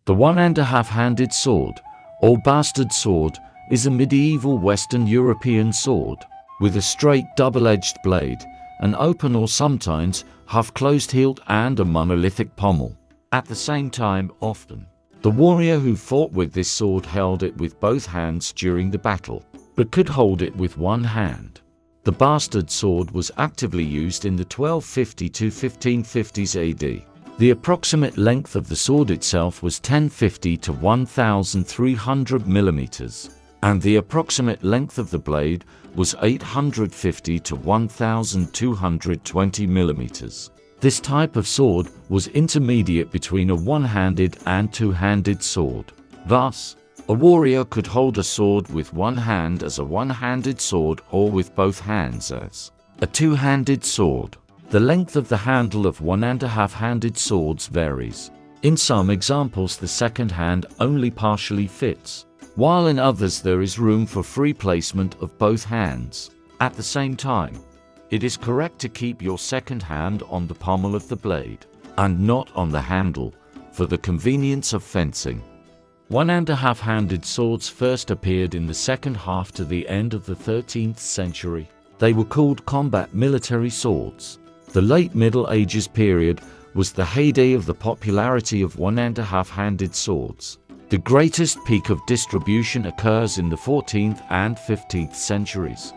The one-and-a-half-handed sword, or bastard sword, is a medieval Western European sword, with a straight double-edged blade, an open or sometimes half-closed hilt and a monolithic pommel. At the same time, often, the warrior who fought with this sword held it with both hands during the battle, but could hold it with one hand. The bastard sword was actively used in the 1250 to 1550s AD. The approximate length of the sword itself was 1050 to 1300 millimeters, and the approximate length of the blade was 850 to 1220 millimeters. This type of sword was intermediate between a one-handed and two-handed sword. Thus, a warrior could hold a sword with one hand as a one-handed sword or with both hands as a two-handed sword. The length of the handle of one-and-a-half-handed swords varies. In some examples, the second hand only partially fits, while in others there is room for free placement of both hands. At the same time, it is correct to keep your second hand on the pommel of the blade, and not on the handle, for the convenience of fencing. One-and-a-half-handed swords first appeared in the second half to the end of the 13th century. They were called combat military swords. The late Middle Ages period was the heyday of the popularity of one-and-a-half-handed swords. The greatest peak of distribution occurs in the 14th and 15th centuries.